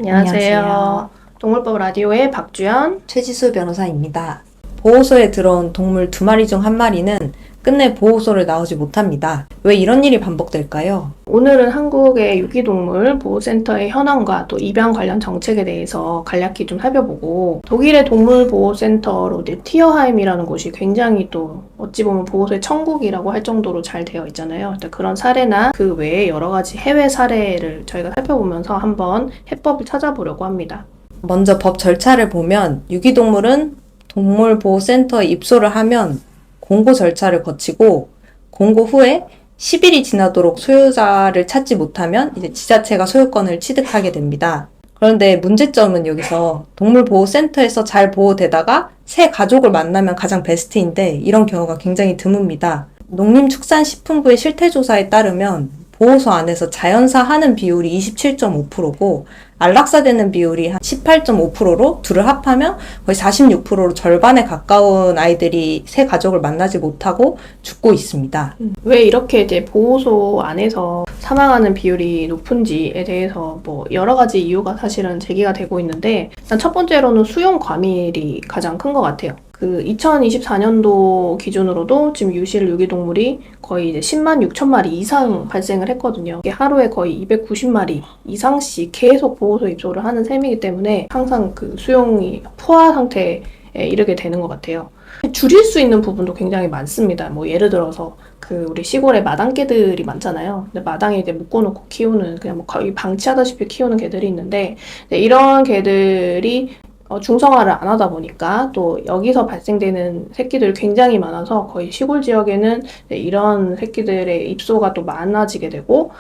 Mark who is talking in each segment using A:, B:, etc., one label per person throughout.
A: 안녕하세요. 동물법 라디오의 박주연.
B: 최지수 변호사입니다. 보호소에 들어온 동물 2마리 중 1마리는 끝내 보호소를 나오지 못합니다. 왜 이런 일이 반복될까요?
A: 오늘은 한국의 유기동물 보호센터의 현황과 또 입양 관련 정책에 대해서 간략히 좀 살펴보고, 독일의 동물보호센터로 티어하임이라는 곳이 굉장히 또 어찌 보면 보호소의 천국이라고 할 정도로 잘 되어 있잖아요. 그런 사례나 그 외에 여러 가지 해외 사례를 저희가 살펴보면서 한번 해법을 찾아보려고 합니다.
B: 먼저 법 절차를 보면 유기동물은 동물보호센터에 입소를 하면 공고 절차를 거치고, 공고 후에 10일이 지나도록 소유자를 찾지 못하면 이제 지자체가 소유권을 취득하게 됩니다. 그런데 문제점은 여기서 동물보호센터에서 잘 보호되다가 새 가족을 만나면 가장 베스트인데 이런 경우가 굉장히 드뭅니다. 농림축산식품부의 실태조사에 따르면 보호소 안에서 자연사 하는 비율이 27.5%고 안락사 되는 비율이 한 18.5%로 둘을 합하면 거의 46%로 절반에 가까운 아이들이 새 가족을 만나지 못하고 죽고 있습니다.
A: 왜 이렇게 이제 보호소 안에서 사망하는 비율이 높은지에 대해서 뭐 여러 가지 이유가 사실은 제기가 되고 있는데, 일단 첫 번째로는 수용 과밀이 가장 큰 것 같아요. 2024년도 기준으로도 지금 유실 유기동물이 거의 이제 10만 6천 마리 이상 발생을 했거든요. 이게 하루에 거의 290마리 이상씩 계속 보호소 입소를 하는 셈이기 때문에 항상 그 수용이 포화 상태에 이르게 되는 것 같아요. 줄일 수 있는 부분도 굉장히 많습니다. 뭐 예를 들어서 우리 시골에 마당개들이 많잖아요. 근데 마당에 이제 묶어놓고 키우는, 그냥 뭐 거의 방치하다시피 키우는 개들이 있는데, 이런 개들이 중성화를 안 하다 보니까 또 여기서 발생되는 새끼들이 굉장히 많아서 거의 시골 지역에는 이런 새끼들의 입소가 또 많아지게 되고,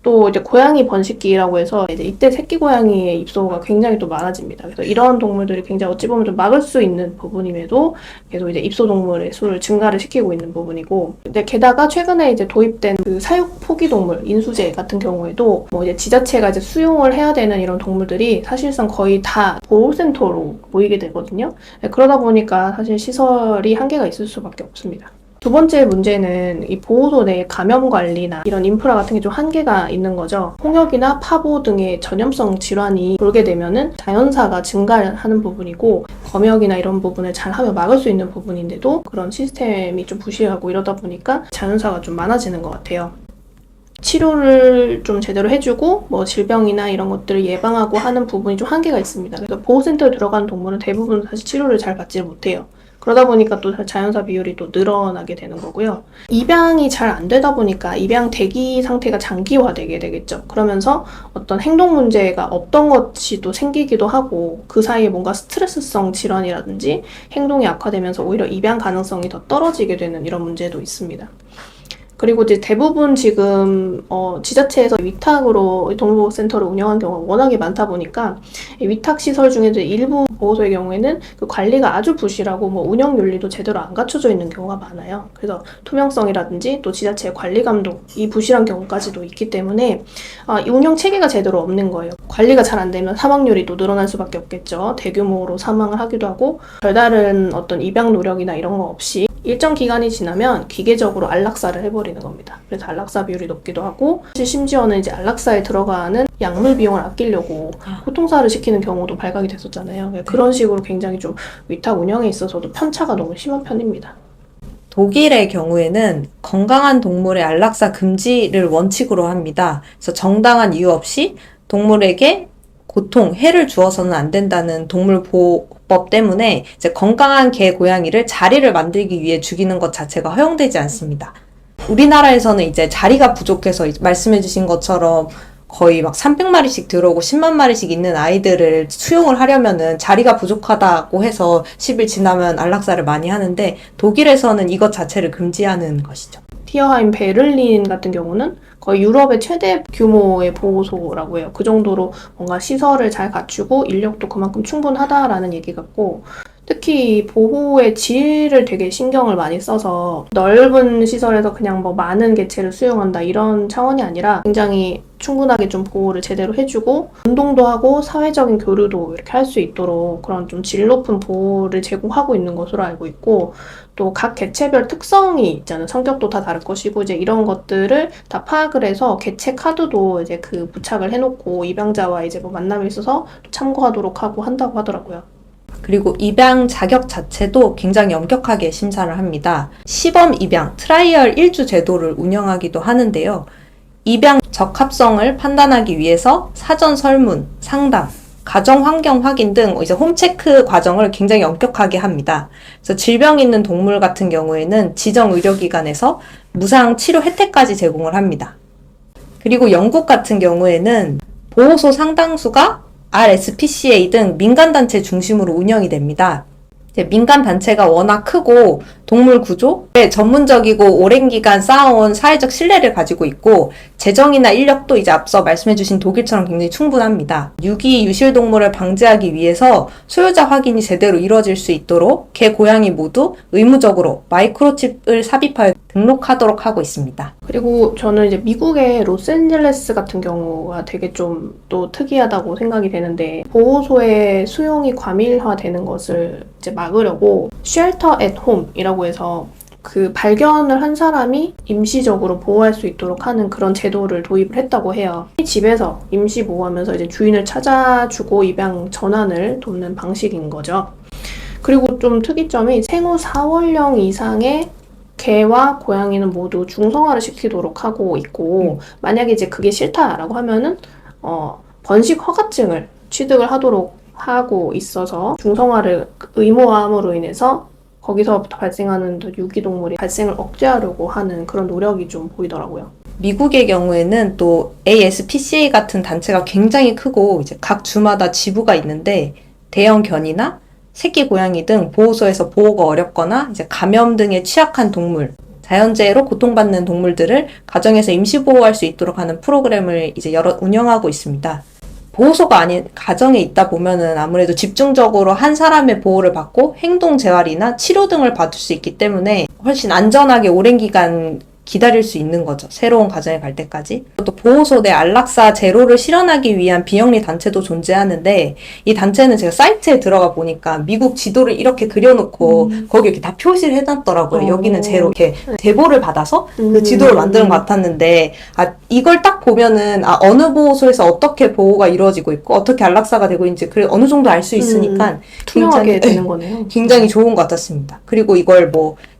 A: 또 이제 고양이 번식기라고 해서 이제 이때 새끼 고양이의 입소가 굉장히 또 많아집니다. 그래서 이런 동물들이 굉장히 어찌 보면 좀 막을 수 있는 부분임에도 계속 이제 입소 동물의 수를 증가를 시키고 있는 부분이고, 근데 게다가 최근에 이제 도입된 사육 포기 동물 인수제 같은 경우에도 뭐 이제 지자체가 이제 수용을 해야 되는 이런 동물들이 사실상 거의 다 보호센터로 모이게 되거든요. 그러다 보니까 사실 시설이 한계가 있을 수밖에 없습니다. 두 번째 문제는 이 보호소 내 감염 관리나 이런 인프라 같은 게 좀 한계가 있는 거죠. 홍역이나 파보 등의 전염성 질환이 돌게 되면은 자연사가 증가하는 부분이고, 검역이나 이런 부분을 잘 하며 막을 수 있는 부분인데도 그런 시스템이 좀 부실하고 이러다 보니까 자연사가 좀 많아지는 것 같아요. 치료를 좀 제대로 해주고 뭐 질병이나 이런 것들을 예방하고 하는 부분이 좀 한계가 있습니다. 그래서 보호센터에 들어가는 동물은 대부분 사실 치료를 잘 받지 못해요. 그러다 보니까 또 자연사 비율이 또 늘어나게 되는 거고요. 입양이 잘 안 되다 보니까 입양 대기 상태가 장기화되게 되겠죠. 그러면서 어떤 행동 문제가 없던 것이 또 생기기도 하고, 그 사이에 뭔가 스트레스성 질환이라든지 행동이 악화되면서 오히려 입양 가능성이 더 떨어지게 되는 이런 문제도 있습니다. 그리고 이제 대부분 지금 지자체에서 위탁으로 동물보호센터를 운영하는 경우가 워낙에 많다 보니까 위탁 시설 중에도 일부 보호소의 경우에는 그 관리가 아주 부실하고 뭐 운영 윤리도 제대로 안 갖춰져 있는 경우가 많아요. 그래서 투명성이라든지 또 지자체의 관리 감독이 부실한 경우까지도 있기 때문에 이 운영 체계가 제대로 없는 거예요. 관리가 잘 안 되면 사망률이 또 늘어날 수밖에 없겠죠. 대규모로 사망을 하기도 하고, 별다른 어떤 입양 노력이나 이런 거 없이 일정 기간이 지나면 기계적으로 안락사를 해버리는 겁니다. 그래서 안락사 비율이 높기도 하고, 심지어는 이제 안락사에 들어가는 약물 비용을 아끼려고 호통사를 시키는 경우도 발각이 됐었잖아요. 그런 식으로 굉장히 좀 위탁 운영에 있어서도 편차가 너무 심한 편입니다.
B: 독일의 경우에는 건강한 동물의 안락사 금지를 원칙으로 합니다. 그래서 정당한 이유 없이 동물에게 고통, 해를 주어서는 안 된다는 동물보호법 때문에 이제 건강한 개, 고양이를 자리를 만들기 위해 죽이는 것 자체가 허용되지 않습니다. 우리나라에서는 이제 자리가 부족해서 말씀해주신 것처럼 거의 막 300마리씩 들어오고 10만 마리씩 있는 아이들을 수용을 하려면은 자리가 부족하다고 해서 10일 지나면 안락사를 많이 하는데, 독일에서는 이것 자체를 금지하는 것이죠.
A: 티어하임 베를린 같은 경우는 거의 유럽의 최대 규모의 보호소라고 해요. 그 정도로 뭔가 시설을 잘 갖추고 인력도 그만큼 충분하다라는 얘기 같고, 특히 보호의 질을 되게 신경을 많이 써서 넓은 시설에서 그냥 뭐 많은 개체를 수용한다 이런 차원이 아니라 굉장히 충분하게 좀 보호를 제대로 해주고 운동도 하고 사회적인 교류도 이렇게 할 수 있도록 그런 좀 질 높은 보호를 제공하고 있는 것으로 알고 있고 또 각 개체별 특성이 있잖아요. 성격도 다 다를 것이고 이제 이런 것들을 다 파악을 해서 개체 카드도 이제 그 부착을 해놓고 입양자와 이제 뭐 만남이 있어서 참고하도록 하고 한다고 하더라고요.
B: 그리고 입양 자격 자체도 굉장히 엄격하게 심사를 합니다. 시범 입양, 트라이얼 1주 제도를 운영하기도 하는데요. 입양 적합성을 판단하기 위해서 사전 설문, 상담, 가정 환경 확인 등 이제 홈체크 과정을 굉장히 엄격하게 합니다. 그래서 질병 있는 동물 같은 경우에는 지정 의료기관에서 무상 치료 혜택까지 제공을 합니다. 그리고 영국 같은 경우에는 보호소 상당수가 RSPCA 등 민간단체 중심으로 운영이 됩니다. 민간단체가 워낙 크고 동물 구조에 전문적이고 오랜 기간 쌓아온 사회적 신뢰를 가지고 있고 재정이나 인력도 이제 앞서 말씀해주신 독일처럼 굉장히 충분합니다. 유기 유실동물을 방지하기 위해서 소유자 확인이 제대로 이루어질 수 있도록 개, 고양이 모두 의무적으로 마이크로칩을 삽입하여 등록하도록 하고 있습니다.
A: 그리고 저는 이제 미국의 로스앤젤레스 같은 경우가 되게 좀 또 특이하다고 생각이 되는데 보호소의 수용이 과밀화되는 것을 이제 막으려고 쉘터 앳 홈이라고 해서 그 발견을 한 사람이 임시적으로 보호할 수 있도록 하는 그런 제도를 도입을 했다고 해요. 집에서 임시 보호하면서 이제 주인을 찾아주고 입양 전환을 돕는 방식인 거죠. 그리고 좀 특이점이 생후 4월령 이상의 개와 고양이는 모두 중성화를 시키도록 하고 있고 만약에 이제 그게 싫다라고 하면은 번식 허가증을 취득을 하도록 하고 있어서 중성화를 의무화함으로 인해서 거기서부터 발생하는 유기동물이 발생을 억제하려고 하는 그런 노력이 좀 보이더라고요.
B: 미국의 경우에는 또 ASPCA 같은 단체가 굉장히 크고 이제 각 주마다 지부가 있는데 대형 견이나 새끼 고양이 등 보호소에서 보호가 어렵거나 이제 감염 등에 취약한 동물, 자연재해로 고통받는 동물들을 가정에서 임시 보호할 수 있도록 하는 프로그램을 이제 여러 운영하고 있습니다. 보호소가 아닌 가정에 있다 보면은 아무래도 집중적으로 한 사람의 보호를 받고 행동 재활이나 치료 등을 받을 수 있기 때문에 훨씬 안전하게 오랜 기간 기다릴 수 있는 거죠. 새로운 가정에 갈 때까지. 또 보호소 내 안락사 제로를 실현하기 위한 비영리 단체도 존재하는데 이 단체는 제가 사이트에 들어가 보니까 미국 지도를 이렇게 그려놓고 거기 이렇게 다 표시를 해놨더라고요. 여기는 제로 이렇게 제보를 받아서 그 지도를 만드는 것 같았는데 이걸 딱 보면은 어느 보호소에서 어떻게 보호가 이루어지고 있고 어떻게 안락사가 되고 있는지 그래 어느 정도 알 수 있으니까
A: 투명하게 되는 거네요.
B: 굉장히 좋은 것 같았습니다. 그리고 이걸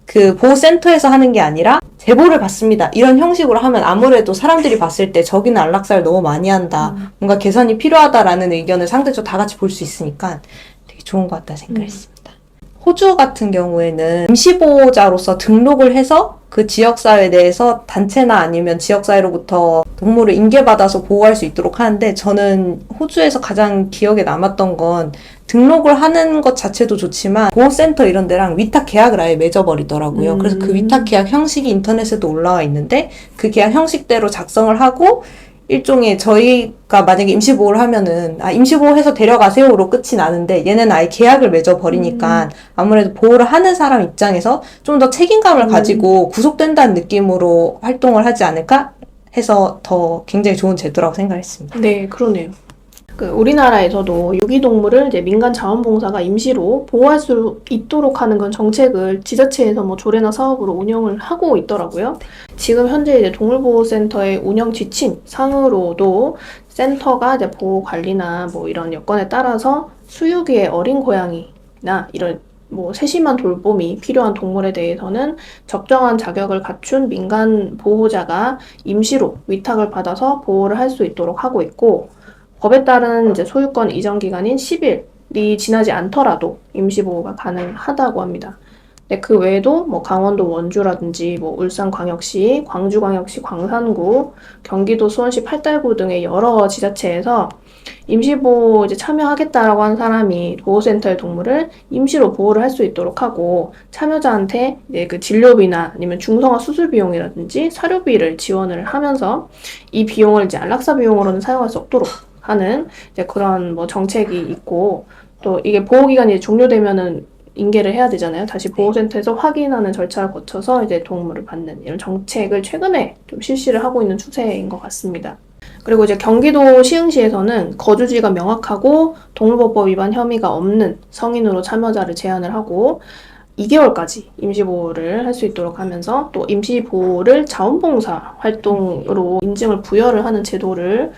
B: 그 보호센터에서 하는 게 아니라 제보를 받습니다. 이런 형식으로 하면 아무래도 사람들이 봤을 때 저기는 안락사를 너무 많이 한다. 뭔가 개선이 필요하다라는 의견을 상대적으로 다 같이 볼 수 있으니까 되게 좋은 것 같다 생각했습니다. 호주 같은 경우에는 임시보호자로서 등록을 해서 그 지역사회 내에서 단체나 아니면 지역사회로부터 동물을 인계받아서 보호할 수 있도록 하는데 저는 호주에서 가장 기억에 남았던 건 등록을 하는 것 자체도 좋지만 보호센터 이런 데랑 위탁 계약을 아예 맺어버리더라고요. 그래서 그 위탁 계약 형식이 인터넷에도 올라와 있는데 그 계약 형식대로 작성을 하고 일종의 저희가 만약에 임시보호를 하면은 임시보호해서 데려가세요로 끝이 나는데 얘네는 아예 계약을 맺어버리니까 아무래도 보호를 하는 사람 입장에서 좀 더 책임감을 가지고 구속된다는 느낌으로 활동을 하지 않을까 해서 더 굉장히 좋은 제도라고 생각했습니다.
A: 네, 그러네요. 우리나라에서도 유기동물을 이제 민간 자원봉사가 임시로 보호할 수 있도록 하는 건 정책을 지자체에서 뭐 조례나 사업으로 운영을 하고 있더라고요. 지금 현재 이제 동물보호센터의 운영 지침 상으로도 센터가 이제 보호 관리나 뭐 이런 여건에 따라서 수유기의 어린 고양이나 이런 뭐 세심한 돌봄이 필요한 동물에 대해서는 적정한 자격을 갖춘 민간 보호자가 임시로 위탁을 받아서 보호를 할 수 있도록 하고 있고 법에 따른 이제 소유권 이전 기간인 10일이 지나지 않더라도 임시보호가 가능하다고 합니다. 네, 그 외에도 뭐 강원도 원주라든지 뭐 울산광역시, 광주광역시 광산구, 경기도 수원시 팔달구 등의 여러 지자체에서 임시보호 이제 참여하겠다라고 한 사람이 보호센터의 동물을 임시로 보호를 할 수 있도록 하고 참여자한테 이제 그 진료비나 아니면 중성화 수술 비용이라든지 사료비를 지원을 하면서 이 비용을 이제 안락사 비용으로는 사용할 수 없도록 하는 이제 그런 뭐 정책이 있고 또 이게 보호기간이 종료되면은 인계를 해야 되잖아요. 다시 보호센터에서 확인하는 절차를 거쳐서 이제 도움을 받는 이런 정책을 최근에 좀 실시를 하고 있는 추세인 것 같습니다. 그리고 이제 경기도 시흥시에서는 거주지가 명확하고 동물보호법 위반 혐의가 없는 성인으로 참여자를 제한을 하고 2개월까지 임시보호를 할 수 있도록 하면서 또 임시보호를 자원봉사 활동으로 인증을 부여를 하는 제도를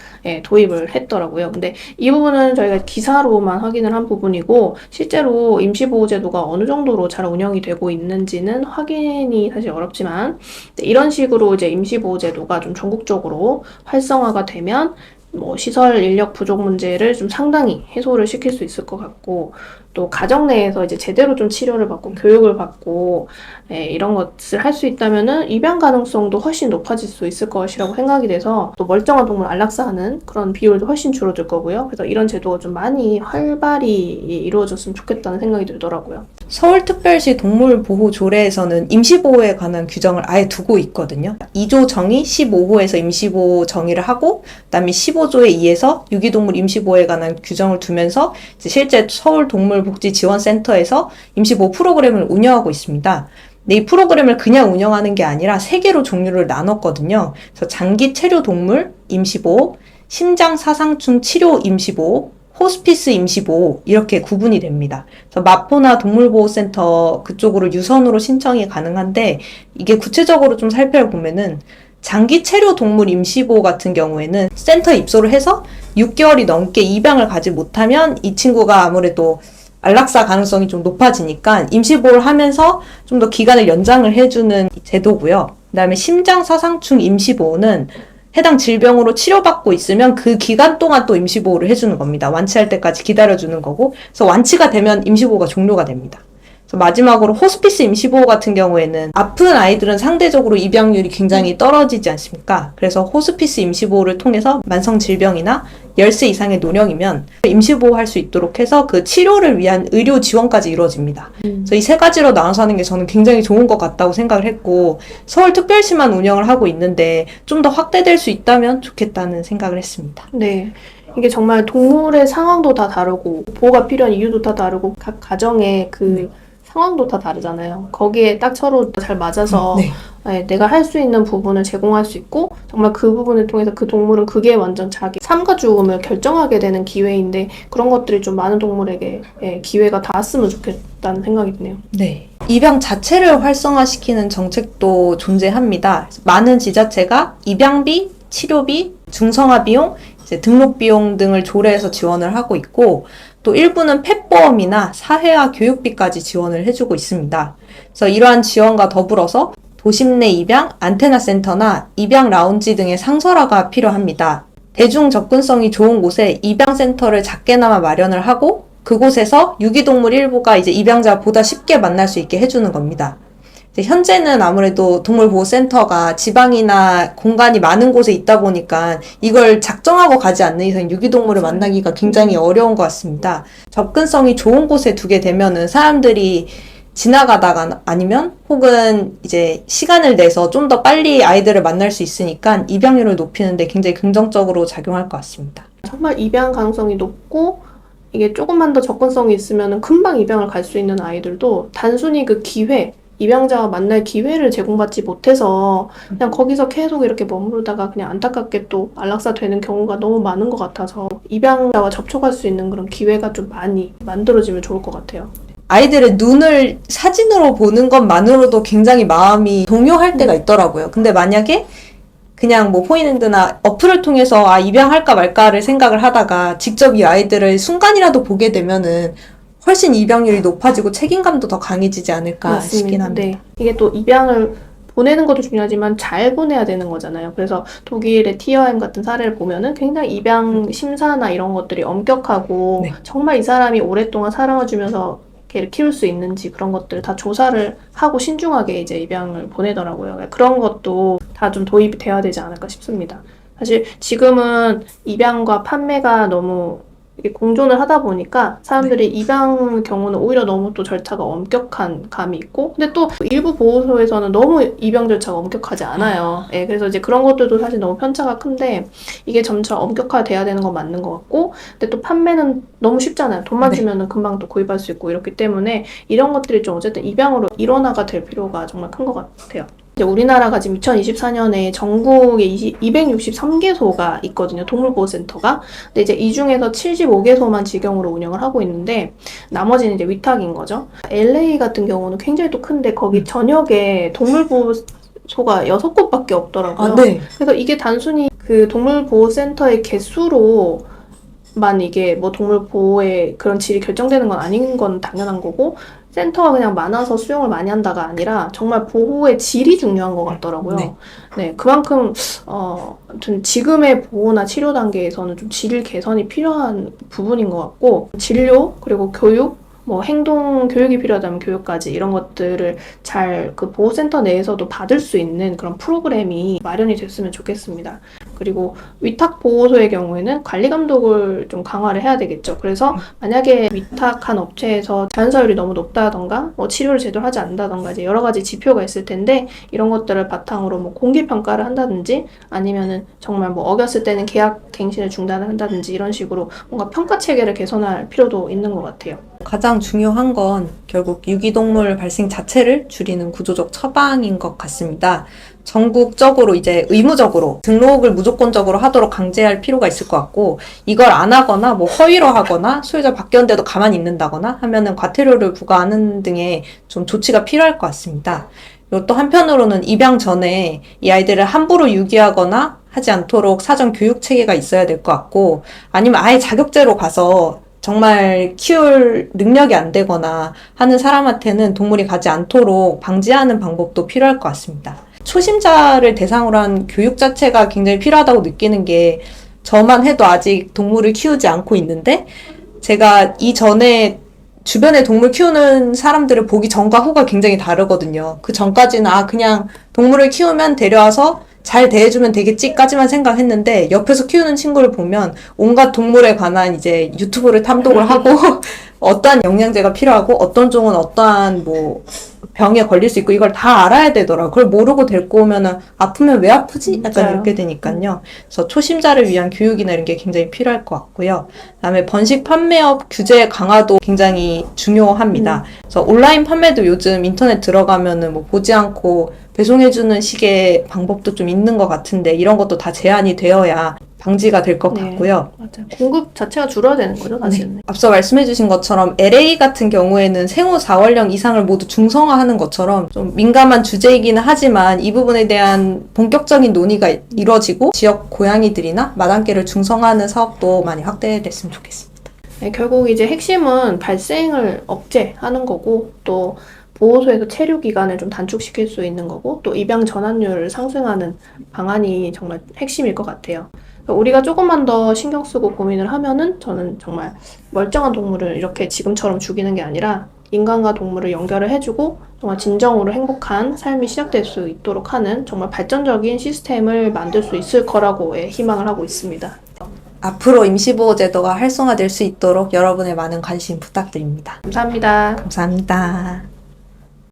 A: 도입을 했더라고요. 근데 이 부분은 저희가 기사로만 확인을 한 부분이고 실제로 임시보호제도가 어느 정도로 잘 운영이 되고 있는지는 확인이 사실 어렵지만 이런 식으로 이제 임시보호제도가 좀 전국적으로 활성화가 되면 뭐 시설 인력 부족 문제를 좀 상당히 해소를 시킬 수 있을 것 같고 또 가정 내에서 이제 제대로 좀 치료를 받고 교육을 받고 이런 것을 할 수 있다면은 입양 가능성도 훨씬 높아질 수 있을 것이라고 생각이 돼서 또 멀쩡한 동물 안락사하는 그런 비율도 훨씬 줄어들 거고요. 그래서 이런 제도가 좀 많이 활발히 이루어졌으면 좋겠다는 생각이 들더라고요.
B: 서울특별시 동물보호조례에서는 임시보호에 관한 규정을 아예 두고 있거든요. 2조 정의 15호에서 임시보호 정의를 하고 그다음에 15조에 의해서 유기동물 임시보호에 관한 규정을 두면서 이제 실제 서울동물복지지원센터에서 임시보호 프로그램을 운영하고 있습니다. 근데 이 프로그램을 그냥 운영하는 게 아니라 3개로 종류를 나눴거든요. 그래서 장기 체류 동물 임시보호, 심장 사상충 치료 임시보호, 호스피스 임시보호 이렇게 구분이 됩니다. 그래서 마포나 동물보호센터 그쪽으로 유선으로 신청이 가능한데 이게 구체적으로 좀 살펴보면은 장기 체류 동물 임시보호 같은 경우에는 센터 입소를 해서 6개월이 넘게 입양을 가지 못하면 이 친구가 아무래도 안락사 가능성이 좀 높아지니까 임시보호를 하면서 좀 더 기간을 연장을 해주는 제도고요. 그 다음에 심장사상충 임시보호는 해당 질병으로 치료받고 있으면 그 기간 동안 또 임시보호를 해주는 겁니다. 완치할 때까지 기다려주는 거고, 그래서 완치가 되면 임시보호가 종료가 됩니다. 그래서 마지막으로 호스피스 임시보호 같은 경우에는 아픈 아이들은 상대적으로 입양률이 굉장히 떨어지지 않습니까? 그래서 호스피스 임시보호를 통해서 만성질병이나 열세 이상의 노령이면 임시보호할 수 있도록 해서 그 치료를 위한 의료 지원까지 이루어집니다. 그래서 이 3가지로 나눠서 하는 게 저는 굉장히 좋은 것 같다고 생각을 했고 서울특별시만 운영을 하고 있는데 좀 더 확대될 수 있다면 좋겠다는 생각을 했습니다.
A: 네. 이게 정말 동물의 상황도 다 다르고 보호가 필요한 이유도 다 다르고 각 가정의 그 상황도 다 다르잖아요. 거기에 딱 서로 잘 맞아서 내가 할 수 있는 부분을 제공할 수 있고 정말 그 부분을 통해서 그 동물은 그게 완전 자기 삶과 죽음을 결정하게 되는 기회인데 그런 것들이 좀 많은 동물에게 기회가 닿았으면 좋겠다는 생각이 드네요.
B: 네. 입양 자체를 활성화시키는 정책도 존재합니다. 많은 지자체가 입양비, 치료비, 중성화 비용, 이제 등록 비용 등을 조례해서 지원을 하고 있고 또 일부는 펫보험이나 사회화 교육비까지 지원을 해주고 있습니다. 그래서 이러한 지원과 더불어서 도심 내 입양, 안테나 센터나 입양 라운지 등의 상설화가 필요합니다. 대중 접근성이 좋은 곳에 입양 센터를 작게나마 마련을 하고 그곳에서 유기동물 일부가 이제 입양자 보다 쉽게 만날 수 있게 해주는 겁니다. 현재는 아무래도 동물보호센터가 지방이나 공간이 많은 곳에 있다 보니까 이걸 작정하고 가지 않는 이상 유기동물을 만나기가 굉장히 어려운 것 같습니다. 접근성이 좋은 곳에 두게 되면은 사람들이 지나가다가 아니면 혹은 이제 시간을 내서 좀 더 빨리 아이들을 만날 수 있으니까 입양률을 높이는데 굉장히 긍정적으로 작용할 것 같습니다.
A: 정말 입양 가능성이 높고 이게 조금만 더 접근성이 있으면 금방 입양을 갈 수 있는 아이들도 단순히 그 기회 입양자와 만날 기회를 제공받지 못해서 그냥 거기서 계속 이렇게 머무르다가 그냥 안타깝게 또 안락사 되는 경우가 너무 많은 것 같아서 입양자와 접촉할 수 있는 그런 기회가 좀 많이 만들어지면 좋을 것 같아요.
B: 아이들의 눈을 사진으로 보는 것만으로도 굉장히 마음이 동요할 때가 있더라고요. 근데 만약에 그냥 뭐 포인핸드나 어플을 통해서 입양할까 말까를 생각을 하다가 직접 이 아이들을 순간이라도 보게 되면은 훨씬 입양률이 높아지고 책임감도 더 강해지지 않을까
A: 맞습니다.
B: 싶긴 합니다.
A: 네. 이게 또 입양을 보내는 것도 중요하지만 잘 보내야 되는 거잖아요. 그래서 독일의 티어햄 같은 사례를 보면은 굉장히 입양 심사나 이런 것들이 엄격하고 정말 이 사람이 오랫동안 사랑을 주면서 개를 키울 수 있는지 그런 것들 다 조사를 하고 신중하게 이제 입양을 보내더라고요. 그런 것도 다 좀 도입이 돼야 되지 않을까 싶습니다. 사실 지금은 입양과 판매가 너무 이게 공존을 하다 보니까 사람들이 입양 경우는 오히려 너무 또 절차가 엄격한 감이 있고 근데 또 일부 보호소에서는 너무 입양 절차가 엄격하지 않아요. 그래서 이제 그런 것들도 사실 너무 편차가 큰데 이게 점차 엄격화돼야 되는 건 맞는 것 같고 근데 또 판매는 너무 쉽잖아요. 돈만 주면은 금방 또 구입할 수 있고 이렇기 때문에 이런 것들이 좀 어쨌든 입양으로 일원화가 될 필요가 정말 큰 것 같아요. 이제 우리나라가 지금 2024년에 전국에 263개소가 있거든요. 동물보호센터가. 근데 이제 이 중에서 75개소만 직영으로 운영을 하고 있는데 나머지는 이제 위탁인 거죠. LA 같은 경우는 굉장히 또 큰데 거기 전역에 동물보호소가 6곳밖에 없더라고요.
B: 네.
A: 그래서 이게 단순히 그 동물보호센터의 개수로만 이게 뭐 동물보호의 그런 질이 결정되는 건 아닌 건 당연한 거고, 센터가 그냥 많아서 수용을 많이 한다가 아니라 정말 보호의 질이 중요한 것 같더라고요.
B: 네.
A: 네, 그만큼 아무튼 지금의 보호나 치료 단계에서는 좀 질 개선이 필요한 부분인 것 같고, 진료 그리고 교육, 뭐 행동 교육이 필요하다면 교육까지 이런 것들을 잘 그 보호센터 내에서도 받을 수 있는 그런 프로그램이 마련이 됐으면 좋겠습니다. 그리고 위탁 보호소의 경우에는 관리 감독을 좀 강화를 해야 되겠죠. 그래서 만약에 위탁한 업체에서 자연사율이 너무 높다던가 뭐 치료를 제대로 하지 않는다던가 이제 여러 가지 지표가 있을 텐데, 이런 것들을 바탕으로 뭐 공개 평가를 한다든지 아니면은 정말 뭐 어겼을 때는 계약 갱신을 중단을 한다든지 이런 식으로 뭔가 평가 체계를 개선할 필요도 있는 것 같아요.
B: 가장 중요한 건 결국 유기동물 발생 자체를 줄이는 구조적 처방인 것 같습니다. 전국적으로 이제 의무적으로 등록을 무조건적으로 하도록 강제할 필요가 있을 것 같고, 이걸 안 하거나 뭐 허위로 하거나 소유자 바뀌었는데도 가만히 있는다거나 하면은 과태료를 부과하는 등의 좀 조치가 필요할 것 같습니다. 그리고 또 한편으로는 입양 전에 이 아이들을 함부로 유기하거나 하지 않도록 사전 교육 체계가 있어야 될 것 같고, 아니면 아예 자격제로 가서 정말 키울 능력이 안 되거나 하는 사람한테는 동물이 가지 않도록 방지하는 방법도 필요할 것 같습니다. 초심자를 대상으로 한 교육 자체가 굉장히 필요하다고 느끼는 게, 저만 해도 아직 동물을 키우지 않고 있는데 제가 이전에 주변에 동물 키우는 사람들을 보기 전과 후가 굉장히 다르거든요. 그 전까지는 그냥 동물을 키우면 데려와서 잘 대해주면 되겠지까지만 생각했는데, 옆에서 키우는 친구를 보면 온갖 동물에 관한 이제 유튜브를 탐독을 하고 어떠한 영양제가 필요하고 어떤 종은 어떠한 뭐 병에 걸릴 수 있고 이걸 다 알아야 되더라고요. 그걸 모르고 데리고 오면은 아프면 왜 아프지? 약간
A: 맞아요.
B: 이렇게 되니까요. 그래서 초심자를 위한 교육이나 이런 게 굉장히 필요할 것 같고요. 그다음에 번식 판매업 규제 강화도 굉장히 중요합니다. 그래서 온라인 판매도 요즘 인터넷 들어가면은 뭐 보지 않고 배송해주는 식의 방법도 좀 있는 것 같은데, 이런 것도 다 제한이 되어야 방지가 될 것
A: 네.
B: 같고요.
A: 맞아요. 공급 자체가 줄어야 되는 거죠, 사실은.
B: 앞서 말씀해주신 것처럼 LA 같은 경우에는 생후 4월령 이상을 모두 중성화하는 것처럼 좀 민감한 주제이기는 하지만 이 부분에 대한 본격적인 논의가 이루어지고 지역 고양이들이나 마당개를 중성화하는 사업도 많이 확대됐으면 좋겠습니다.
A: 네, 결국 이제 핵심은 발생을 억제하는 거고, 또 보호소에서 체류 기간을 좀 단축시킬 수 있는 거고, 또 입양 전환율을 상승하는 방안이 정말 핵심일 것 같아요. 우리가 조금만 더 신경 쓰고 고민을 하면은 저는 정말 멀쩡한 동물을 이렇게 지금처럼 죽이는 게 아니라 인간과 동물을 연결을 해주고 정말 진정으로 행복한 삶이 시작될 수 있도록 하는 정말 발전적인 시스템을 만들 수 있을 거라고 희망을 하고 있습니다.
B: 앞으로 임시보호 제도가 활성화될 수 있도록 여러분의 많은 관심 부탁드립니다.
A: 감사합니다.
B: 감사합니다.